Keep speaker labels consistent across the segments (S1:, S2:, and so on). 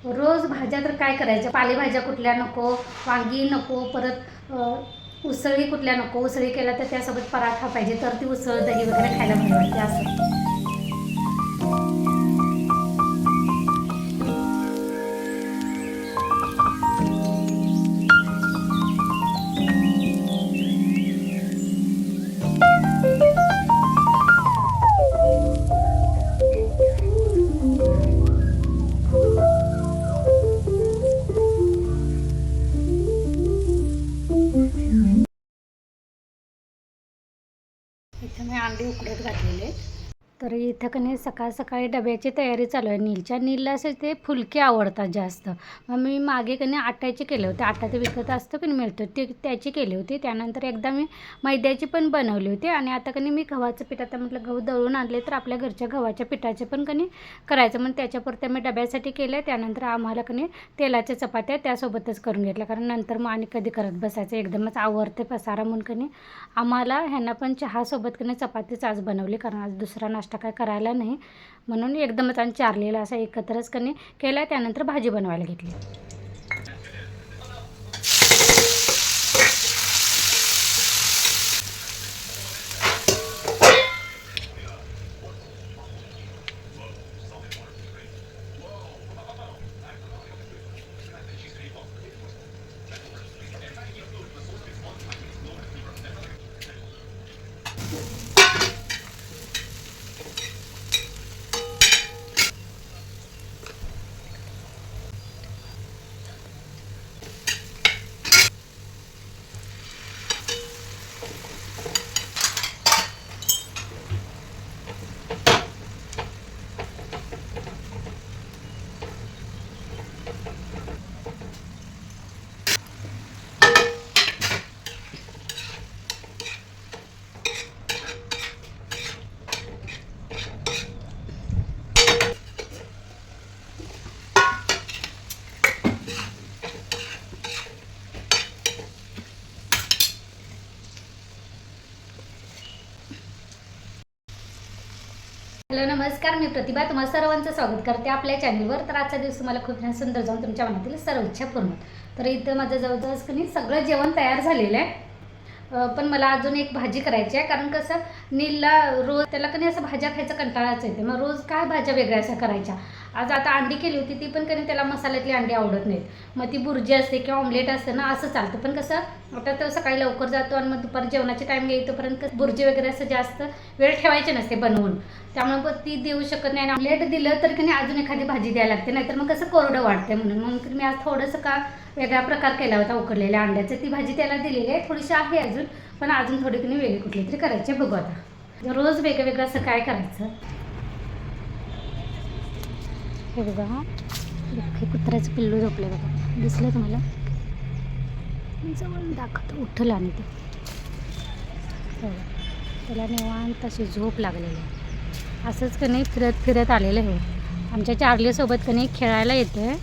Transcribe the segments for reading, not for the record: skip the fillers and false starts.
S1: रोज भाज्या तर काय करायच्या, पालेभाज्या कुठल्या नको, वांगी नको, परत उसळी कुठल्या नको. उसळी केल्या तर त्यासोबत पराठा पाहिजे, तर ती उसळ दही वगैरे खायला भारी वाटते असं. इथं मी अंडी उकडत घातलेले. तर इथं कधी सकाळ सकाळी डब्याची तयारी चालू आहे नीलच्या. नीलला असे ते फुलके आवडतात जास्त. मग मी मागे कधी आट्याचे केले होते. आटा ते विकत असतं की मिळतं ते, त्याची केली होती. त्यानंतर एकदा मी मैद्याची पण बनवली होती. आणि आता कधी मी गव्हाचं पीठ, आता म्हटलं गहू दळून आणले तर आपल्या घरच्या गव्हाच्या पिठाचे पण कधी करायचं. मग त्याच्यापुरत्या मी डब्यासाठी केले. त्यानंतर आम्हाला कधी तेलाच्या चपात्या त्यासोबतच करून घेतल्या, कारण नंतर मग आणि कधी करत बसायचं, एकदमच आवरते पसारा म्हणून कधी आम्हाला ह्यांना पण चहासोबत कधी चपातीच आज बनवली, कारण आज दुसरा नाश्ता काय करायला नाही म्हणून एकदमच आणि चारलेला असा एकत्रच कधी केला. त्यानंतर भाजी बनवायला घेतली. हॅलो नमस्कार, मी प्रतिभा तुम्हाला सर्वांचं स्वागत करते आपल्या चॅनलवर. तर आजचा दिवस मला खूप सुंदर जाऊन तुमच्या मनातील सर्व इच्छा पूर्ण. तर इथं माझं जवळजवळ कधी सगळं जेवण तयार झालेलं आहे. पण मला अजून एक भाजी करायची आहे, कारण कसं नीलला रोज त्याला कधी असं भाज्या खायचं कंटाळाच येते. मग रोज काय भाज्या वेगळ्या अशा करायच्या. आज आता अंडी केली होती, ती पण कधी त्याला मसाल्यातली अंडी आवडत नाहीत. मग ती बुर्जी असते किंवा ऑमलेट असते ना, असं चालतं. पण कसं आता तो सकाळी लवकर जातो आणि मग दुपारी जेवणाचे टाईम येईपर्यंत बुर्जी वगैरे असं जास्त वेळ ठेवायचे नसते बनवून, त्यामुळे मग ती देऊ शकत नाही. आणि ऑमलेट दिलं तर की अजून एखादी भाजी द्यायला लागते, नाहीतर मग कसं कोरडं वाटते. म्हणून मग मी आज थोडंसं का वेगळा प्रकार केला होता उकडलेल्या अंड्याचं. ती भाजी त्याला दिलेली आहे, थोडीशी आहे अजून, पण अजून थोडी कधी वेगळी कुठली तरी करायची. बघू आता रोज वेगळं वेगळं असं काय करायचं. हे बघा, हे कुत्र्याचं पिल्लू झोपलं बघा, दिसलं तुम्हाला? जवळ दाखवतो, उठलं. आणि ते त्याला निवांत अशी झोप लागलेली आहे. असंच कधी फिरत फिरत आलेलं आहे. आमच्या चार्लीसोबत कधी खेळायला येतं.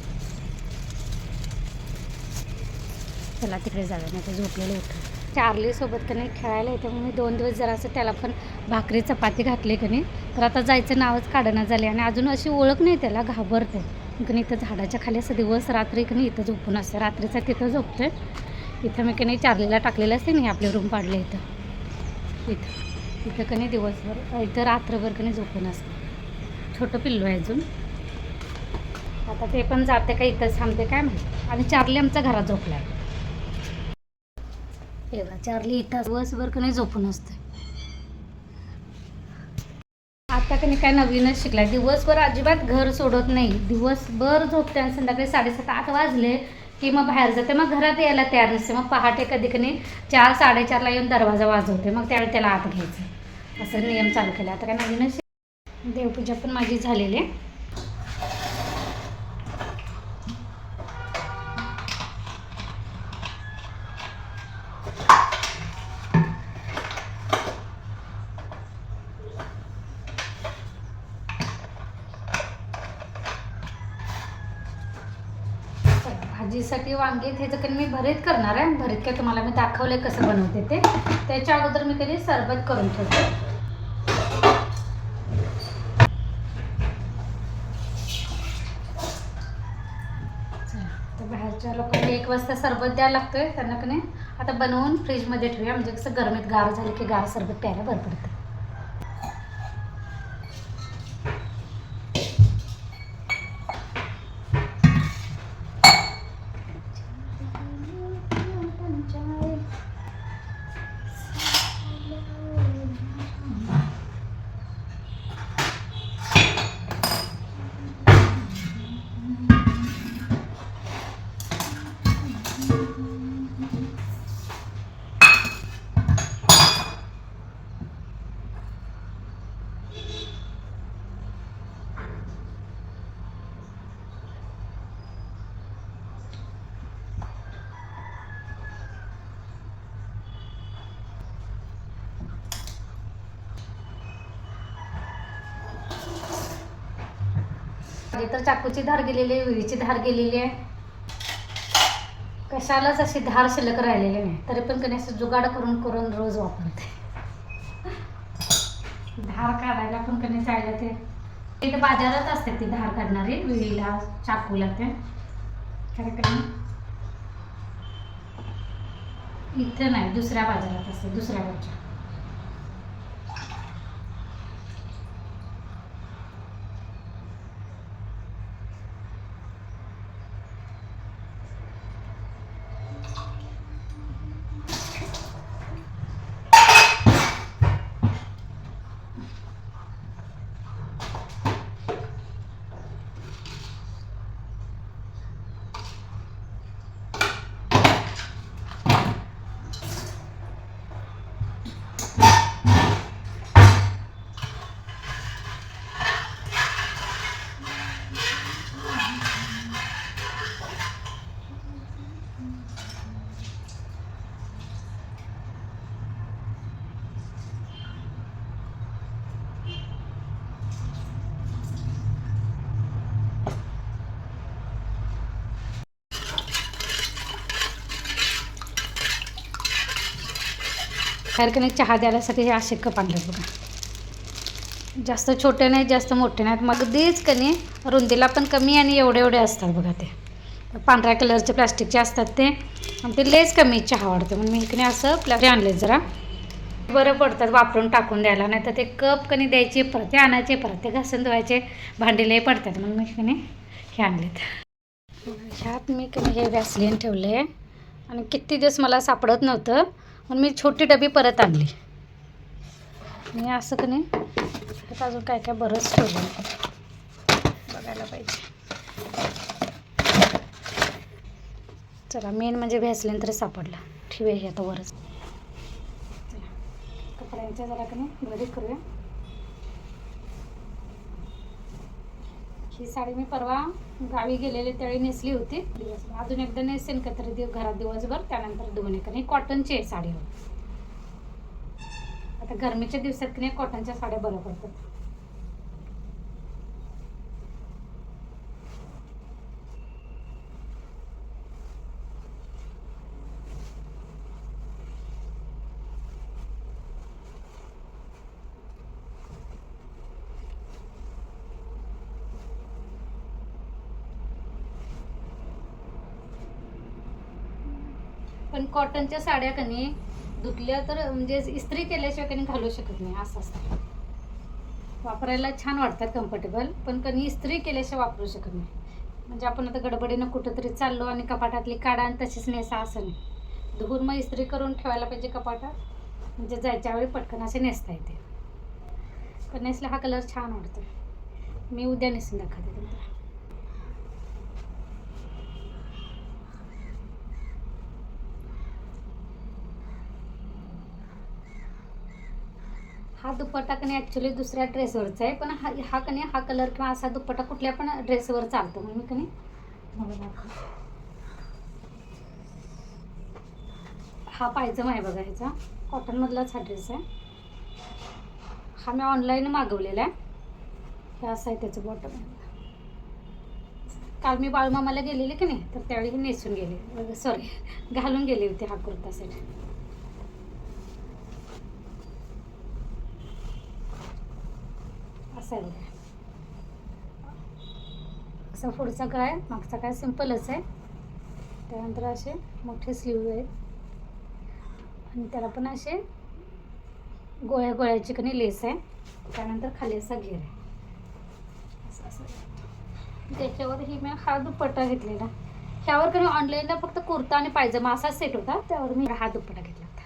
S1: त्याला तिकडे जावं, नाही तर झोपलेलं होतं. चार्लीसोबत कधी खेळायला येतं. म्हणून 2 दिवस जरासं त्याला पण भाकरी चपाती घातली कधी, तर आता जायचं नावच काढणं झाले. आणि अजून अशी ओळख नाही त्याला, घाबरते. कधी इथं झाडाच्या खाली असं दिवस रात्री कधी इथं झोपून असते. रात्रीचा तिथं झोपते. इथं मी कधी चार्लीला टाकलेलं असते नाही, आपले रूम पाडले इथं कधी दिवसभर, इथं रात्रभर कधी झोपून असते. छोटं पिल्लू आहे अजून. आता ते पण जाते का इथंच थांबते काय माहिती. आणि चार्ली आमच्या घरात झोपला आहे. एवढा चार्ली इथं दिवसभर कधी झोपून असते. आता कधी काय नवीनच शिकलाय. दिवसभर अजिबात घर सोडत नाही, दिवसभर झोपते. आणि संध्याकाळी 7:30-8 वाजले की मग बाहेर जाते. मग घरात यायला तयार नसते. मग पहाटे कधी कधी 4-4:30ला येऊन दरवाजा वाजवते. मग त्यावेळी त्याला आत घ्यायचं, असं नियम चालू केला. आता काय नवीनच. देवपूजा पण माझी झालेली आहे. भाजीसाठी वांगे ह्याचं कधी मी भरीत करणार आहे. भरीत काय तुम्हाला मी दाखवले कसं बनवते ते. त्याच्या अगोदर मी कधी सरबत करून ठेवते. बाहेरच्या लोकांना 1 वाजता सरबत द्यायला लागतोय त्यांना की नाही. आता बनवून फ्रीजमध्ये ठेवूया, म्हणजे कसं गरमीत गार झालं की गार सरबत प्यायला बरं पडतं. तर चाकूची धार गेलेली आहे, विळीची धार गेलेली आहे, कशालाच अशी धार शिल्लक राहिलेली नाही. तरी पण कधी असं जुगाड करून करून रोज वापरते. धार काढायला पण कधी जायला ते इथं बाजारात असते ती धार काढणारी, विळीला चाकूला ते इथे नाही, दुसऱ्या बाजारात असते, दुसऱ्या वरच्या. खैर चहा द्यायसाठी हे असे कप आणले बघा. जास्त छोटे नाहीत, जास्त मोठे नाहीत, मग अगदीच कणी रुंदीला पण कमी आणि एवढे एवढे असतात बघा. ते पांढऱ्या कलरचे प्लास्टिकचे असतात ते, आणि ते लेस कमी चहा आवडते म्हणून मी कणी असं प्लास्टिक आणले. जरा बरं पडतात वापरून टाकून द्यायला, नाही तर ते कप कणी द्यायचे परत ते आणायचे, परत ते घासून धुवायचे, भांडी लय पडतात, म्हणून मी कणी हे आणलेत. ह्यात मी कणी हे वॅसलीन ठेवले आणि किती दिवस मला सापडत नव्हतं म्हणून मी छोटी डबी परत आणली. मी असं कणी ह्यात अजून काय काय बरंच ठेवलं, बघायला पाहिजे. चला मेन म्हणजे व्हॅसलीन तर सापडला, ठेवूया हे आता वरच. कपड्यांच्या जरा कणी घरी करूया. ही साडी मी परवा गावी गेलेले त्यावेळी नेसली होती दिवसभर, अजून एकदा नेसेन का तरी घरात दिवसभर, त्यानंतर धुवून ही कॉटनची आहे साडी. आता गरमीच्या दिवसात की नाही कॉटनच्या साड्या बऱ्या पडतात. पण कॉटनच्या साड्या कणी धुतल्या तर म्हणजे इस्त्री केल्याशिवाय कधी घालू शकत नाही, असं असतं. वापरायला छान वाटतात, कम्फर्टेबल, पण कधी इस्त्री केल्याशिवाय वापरू शकत नाही. म्हणजे आपण आता गडबडीनं कुठंतरी चाललो आणि कपाटातली काढा आणि तशीच नेसा असं नाही. धुवून मग इस्त्री करून ठेवायला पाहिजे कपाटात, म्हणजे जायच्या वेळी पटकन असे नेसता येते. पण नेसला हा कलर छान वाटतो. मी उद्या नेसून दाखवते तुम्हाला. हा दुपट्टा कणी ॲक्च्युली दुसऱ्या ड्रेसवरचा आहे, पण हा कणी हा कलर किंवा असा दुपट्टा कुठल्या पण ड्रेसवर चालतो, म्हणून मी कणी मला दाखवते. हा पायजमा आहे बघा, ह्याचा कॉटनमधलाच हा ड्रेस आहे. हा मी ऑनलाईन मागवलेला आहे. हे असं आहे त्याचं बॉटम. काल मी बाळूमामाला गेलेले की नाही, तर त्यावेळी नेसून गेले, सॉरी घालून गेले होते हा कुर्ता सेट. असं आहे बघा. असा पुढचा काय मागचा काय सिंपलच आहे. त्यानंतर असे मोठे स्लीव आहेत आणि त्याला पण असे गोळ्या गोळ्याची कणी लेस आहे. त्यानंतर खाली असा घेर आहे. असं असं त्याच्यावर ही मी हा दुपट्टा घेतलेला. ह्यावर कधी ऑनलाईनला फक्त कुर्ता आणि पायजमा असा सेट होता, त्यावर मी हा दुपट्टा घेतला होता.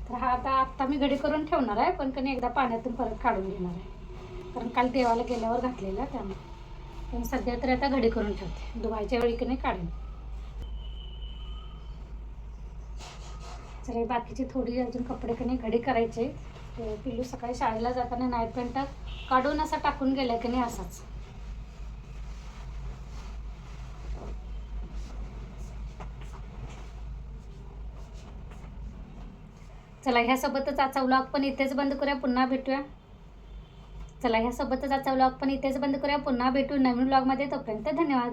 S1: तर हा आत्ता मी घडी करून ठेवणार आहे, पण कधी एकदा पाण्यातून परत काढून घेणार आहे, कारण काल देवाला गेल्यावर घातलेला त्यामुळे. पण सध्या तर आता घडी करून ठेवते, धुवायच्या वेळी कधी काढून. चला बाकीची थोडी अजून कपडे कधी घडी करायचे. पिल्लू सकाळी शाळेला जाताना नाईट पॅन्ट काढून असा टाकून गेला की नाही असाच. चला ह्यासोबतच आजचा व्लॉग पण इथेच बंद करूया, पुन्हा भेटूया. चला ह्यासोबतच आजचा व्लॉग पण इथेच बंद करूया, पुन्हा भेटू नवीन व्लॉगमध्ये. तोपर्यंत धन्यवाद.